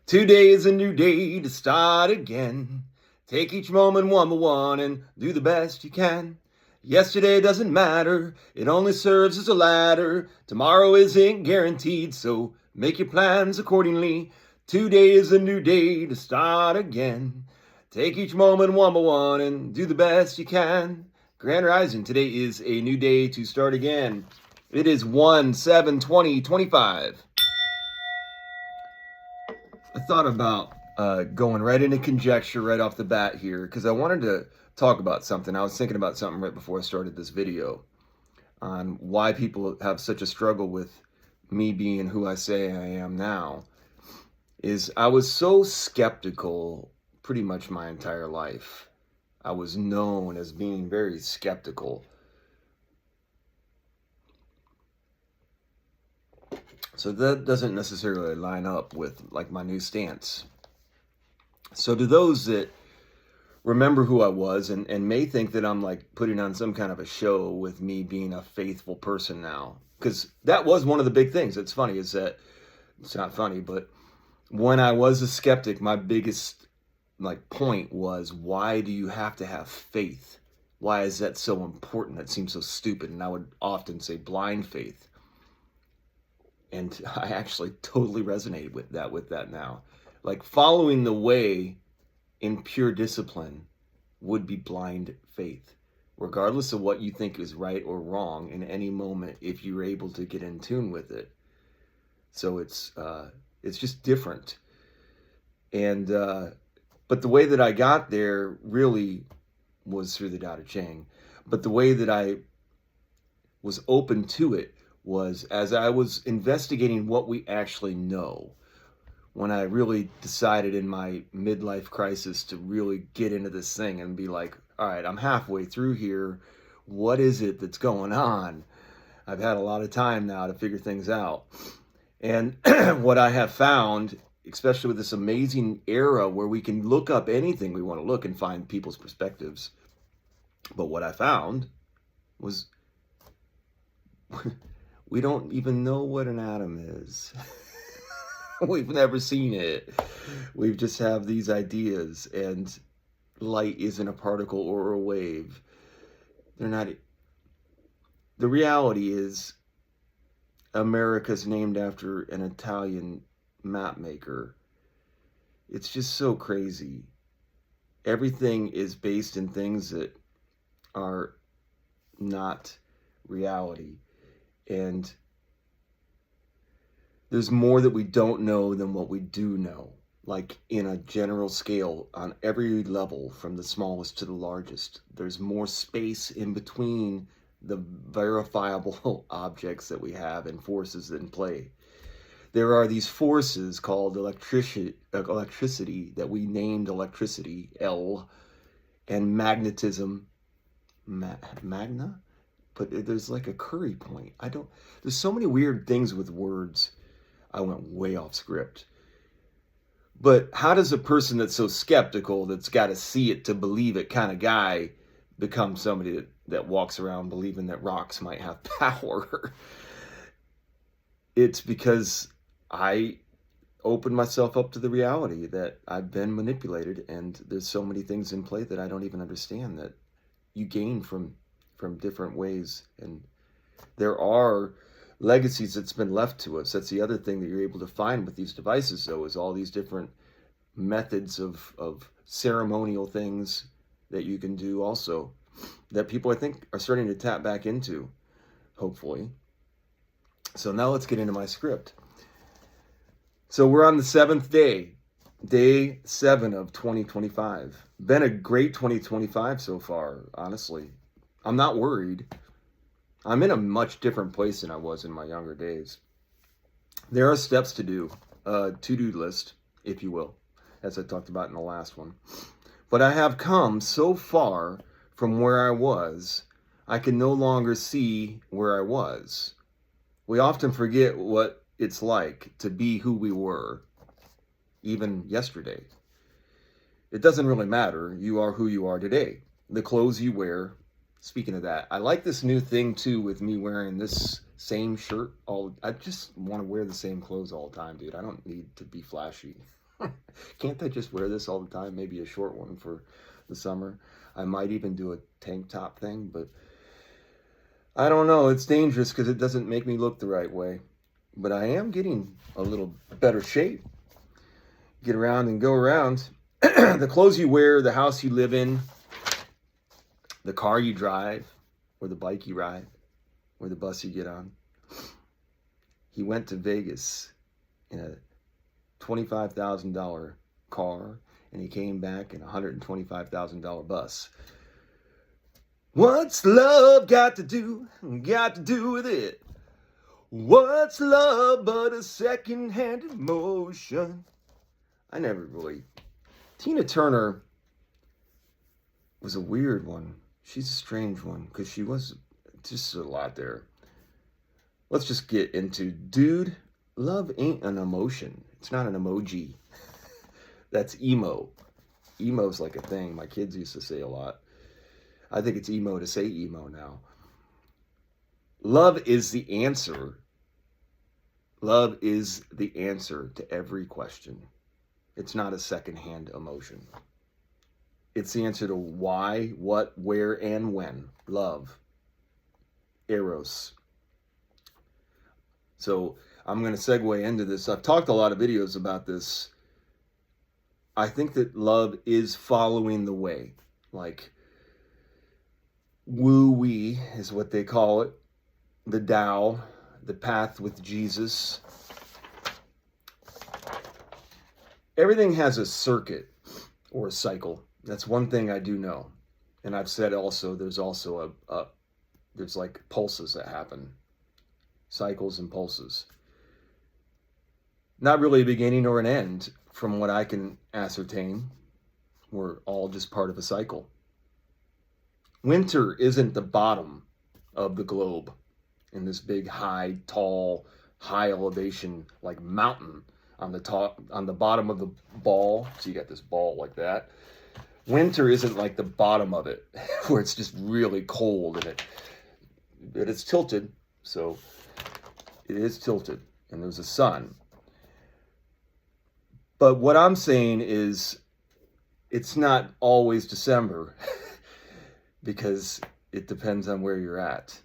Today is a new day to start again. Take each moment one by one and do the best you can. Yesterday doesn't matter, it only serves as a ladder. Tomorrow isn't guaranteed, so make your plans accordingly. Today is a new day to start again. Take each moment one by one and do the best you can. Grand Rising, today is a new day to start again. It is 1/7/2025. I thought about going right into conjecture right off the bat here because I wanted to talk about something. I was thinking about something right before I started this video on why people have such a struggle with me being who I say I am now. Is I was so skeptical pretty much my entire life. I was known as being very skeptical. So that doesn't necessarily line up with like my new stance. So to those that remember who I was and may think that I'm like putting on some kind of a show with me being a faithful person now, because that was one of the big things. It's funny is that it's not funny, but when I was a skeptic, my biggest like point was, why do you have to have faith? Why is that so important? That seems so stupid. And I would often say blind faith. And I actually totally resonated with that now. Like following the way in pure discipline would be blind faith, regardless of what you think is right or wrong in any moment, if you're able to get in tune with it. So it's just different. And but the way that I got there really was through the Tao Te Ching. But the way that I was open to it was as I was investigating what we actually know. When I really decided in my midlife crisis to really get into this thing and be like, all right, I'm halfway through here. What is it that's going on? I've had a lot of time now to figure things out. And what I have found, especially with this amazing era where we can look up anything we want to look and find people's perspectives. But what I found was we don't even know what an atom is. We've never seen it. We just have these ideas, and light isn't a particle or a wave. They're not. The reality is America's named after an Italian map maker. It's just so crazy. Everything is based in things that are not reality. And there's more that we don't know than what we do know, like in a general scale on every level, from the smallest to the largest. There's more space in between the verifiable objects that we have and forces in play. There are these forces called electricity that we named electricity, L, and magnetism, magna? But there's like a curry point. There's so many weird things with words. I went way off script. But how does a person that's so skeptical, that's got to see it to believe it kind of guy, become somebody that walks around believing that rocks might have power? It's because I opened myself up to the reality that I've been manipulated, and there's so many things in play that I don't even understand that you gain from different ways. And there are legacies that's been left to us. That's the other thing that you're able to find with these devices, though, is all these different methods of ceremonial things that you can do also, that people I think are starting to tap back into, hopefully. So now let's get into my script. So we're on the 7th day, day 7 of 2025. Been a great 2025 so far, honestly. I'm not worried. I'm in a much different place than I was in my younger days. There are steps to do, a to-do list, if you will, as I talked about in the last one. But I have come so far from where I was, I can no longer see where I was. We often forget what it's like to be who we were, even yesterday. It doesn't really matter. You are who you are today. The clothes you wear. Speaking of that, I like this new thing too with me wearing this same shirt. I just want to wear the same clothes all the time, dude. I don't need to be flashy. Can't I just wear this all the time? Maybe a short one for the summer. I might even do a tank top thing, but I don't know. It's dangerous because it doesn't make me look the right way. But I am getting a little better shape. Get around and go around. The clothes you wear, the house you live in, the car you drive, or the bike you ride, or the bus you get on. He went to Vegas in a $25,000 car, and he came back in a $125,000 bus. What's love got to do with it? What's love but a second-hand emotion? Tina Turner was a weird one. She's a strange one because she was just a lot there. Let's just get into, dude, love ain't an emotion. It's not an emoji. That's emo. Emo's like a thing my kids used to say a lot. I think it's emo to say emo now. Love is the answer. Love is the answer to every question. It's not a secondhand emotion. It's the answer to why, what, where, and when. Love. Eros. So I'm going to segue into this. I've talked a lot of videos about this. I think that love is following the way. Like, woo-wee is what they call it. The Tao, the path with Jesus. Everything has a circuit or a cycle. That's one thing I do know. And I've said also, there's also there's like pulses that happen. Cycles and pulses. Not really a beginning or an end from what I can ascertain. We're all just part of a cycle. Winter isn't the bottom of the globe in this big, high, tall, high elevation, like mountain on the top, on the bottom of the ball. So you got this ball like that. Winter isn't like the bottom of it, where it's just really cold and it's tilted. So it is tilted, and there's a sun. But what I'm saying is, it's not always December, because it depends on where you're at.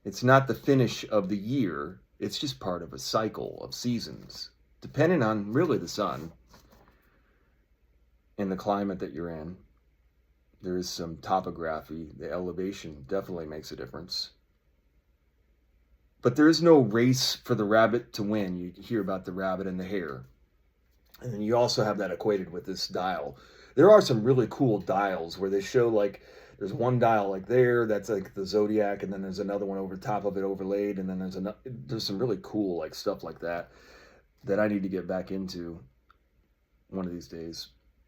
It's not the finish of the year. It's just part of a cycle of seasons, depending on really the sun and the climate that you're in. There is some topography. The elevation definitely makes a difference. But there is no race for the rabbit to win. You hear about the rabbit and the hare. And then you also have that equated with this dial. There are some really cool dials where they show, like, there's one dial like there, that's like the zodiac, and then there's another one over top of it overlaid, and then there's some really cool like stuff like that I need to get back into one of these days.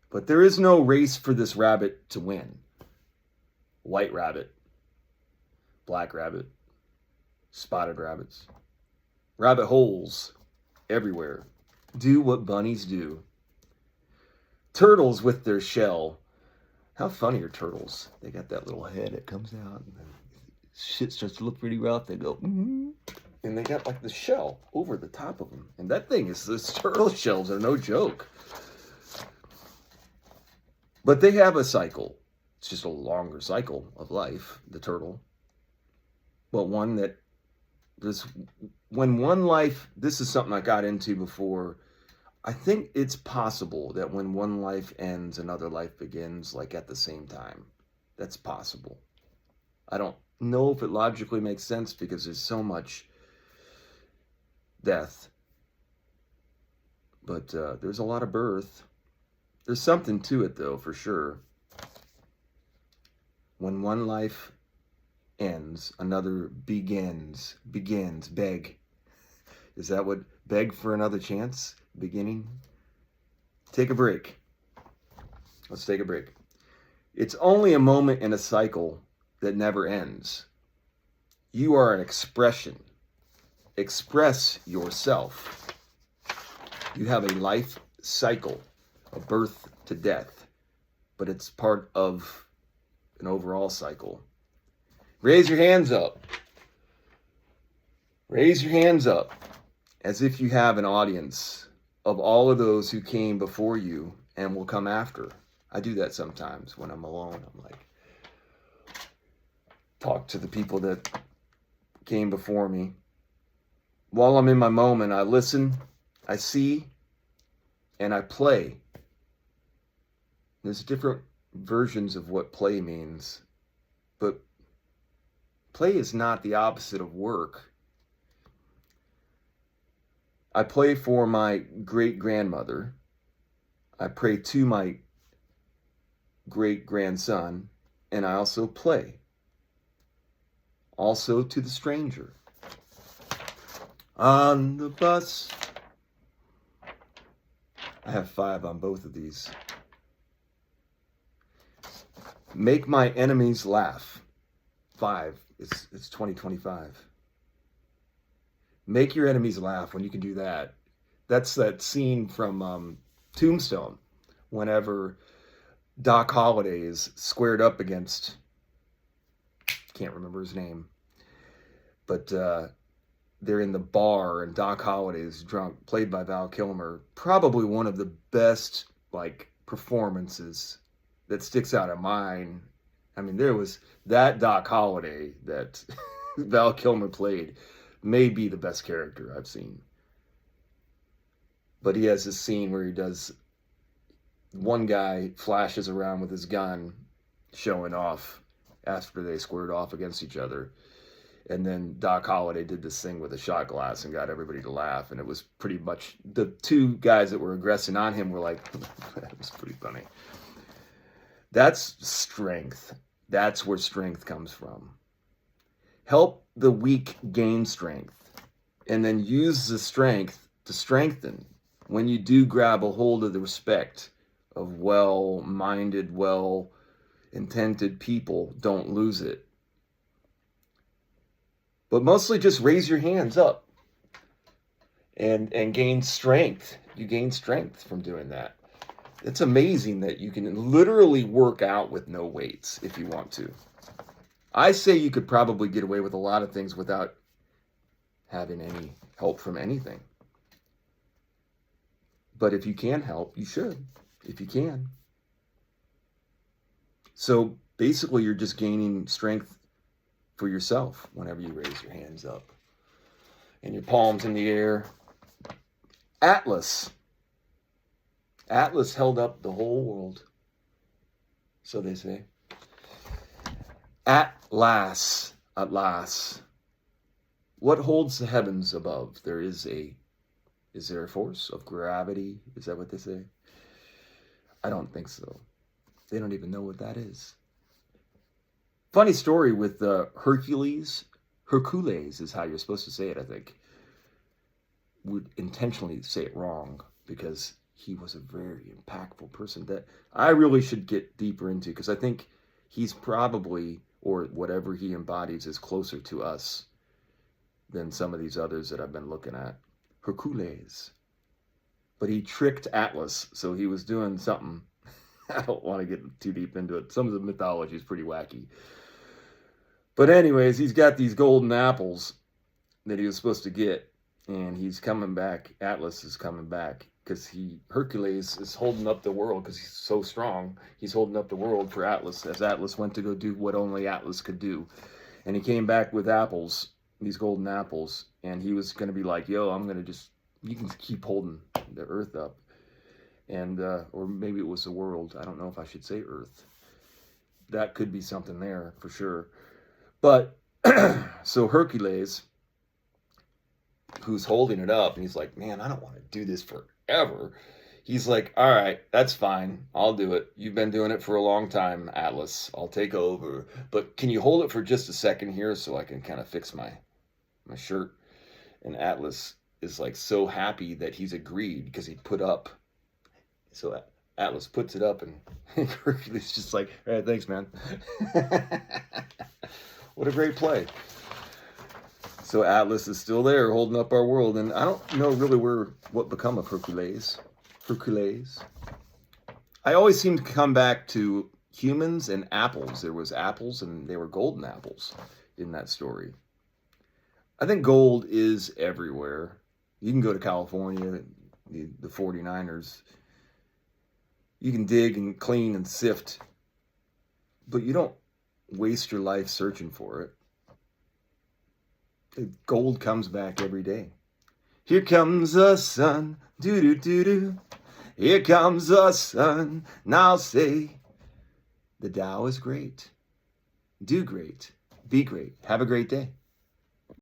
But there is no race for this rabbit to win. White rabbit, black rabbit, spotted rabbits, rabbit holes everywhere. Do what bunnies do. Turtles with their shell. How funny are turtles? They got that little head that comes out, and then shit starts to look pretty rough. They go, mm-hmm. And they got like the shell over the top of them. And that thing is, those turtle shells are no joke. But they have a cycle. It's just a longer cycle of life, the turtle. But one that, this is something I got into before. I think it's possible that when one life ends, another life begins, like at the same time. That's possible. I don't know if it logically makes sense because there's so much death. But there's a lot of birth. There's something to it, though, for sure. When one life ends, another begins. Beg. Is that what, beg for another chance? Beginning? Take a break. Let's take a break. It's only a moment in a cycle that never ends. You are an expression. Express yourself. You have a life cycle, a birth to death, but it's part of an overall cycle. Raise your hands up. Raise your hands up as if you have an audience of all of those who came before you and will come after. I do that sometimes when I'm alone. I'm like, talk to the people that came before me. While I'm in my moment, I listen, I see, and I play. There's different versions of what play means, but play is not the opposite of work. I play for my great-grandmother. I pray to my great-grandson, and I also play. Also to the stranger. On the bus. I have 5 on both of these. Make my enemies laugh. 5. It's 2025. Make your enemies laugh when you can do that. That's that scene from Tombstone, whenever Doc Holliday is squared up against, can't remember his name, but they're in the bar and Doc Holliday is drunk, played by Val Kilmer. Probably one of the best performances that sticks out of mine. I mean, there was that Doc Holliday that Val Kilmer played may be the best character I've seen. But he has this scene where he does, one guy flashes around with his gun, showing off after they squared off against each other. And then Doc Holliday did this thing with a shot glass and got everybody to laugh. And it was pretty much, the 2 guys that were aggressing on him were like, that was pretty funny. That's strength. That's where strength comes from. Help the weak gain strength, and then use the strength to strengthen. When you do grab a hold of the respect of well-minded, well-intended people, don't lose it. But mostly just raise your hands up and gain strength. You gain strength from doing that. It's amazing that you can literally work out with no weights if you want to. I say you could probably get away with a lot of things without having any help from anything. But if you can help, you should, if you can. So basically, you're just gaining strength for yourself whenever you raise your hands up and your palms in the air. Atlas. Atlas held up the whole world, so they say. At last, what holds the heavens above? Is there a force of gravity? Is that what they say? I don't think so. They don't even know what that is. Funny story with Hercules. Hercules is how you're supposed to say it, I think. Would intentionally say it wrong because he was a very impactful person that I really should get deeper into, because I think he's probably, or whatever he embodies, is closer to us than some of these others that I've been looking at. Hercules. But he tricked Atlas, so he was doing something. I don't want to get too deep into it. Some of the mythology is pretty wacky. But anyways, he's got these golden apples that he was supposed to get, and he's coming back. Atlas is coming back because Hercules is holding up the world because he's so strong. He's holding up the world for Atlas as Atlas went to go do what only Atlas could do. And he came back with apples, these golden apples, and he was going to be like, yo, you can keep holding the earth up. And, or maybe it was the world. I don't know if I should say earth. That could be something there for sure. But, so Hercules, who's holding it up, and he's like, man, I don't want to do this forever. He's like, all right, that's fine. I'll do it. You've been doing it for a long time, Atlas. I'll take over. But can you hold it for just a second here so I can kind of fix my shirt? And Atlas is like so happy that he's agreed because he put up. So Atlas puts it up, and Hercules just like, all right, thanks, man. What a great play. So Atlas is still there holding up our world. And I don't know really what become of Hercules. I always seem to come back to humans and apples. There was apples, and they were golden apples in that story. I think gold is everywhere. You can go to California, the 49ers. You can dig and clean and sift, but you don't waste your life searching for it. The gold comes back every day. Here comes the sun, doo-doo-doo-doo. Here comes the sun, and I'll say, the Tao is great. Do great. Be great. Have a great day.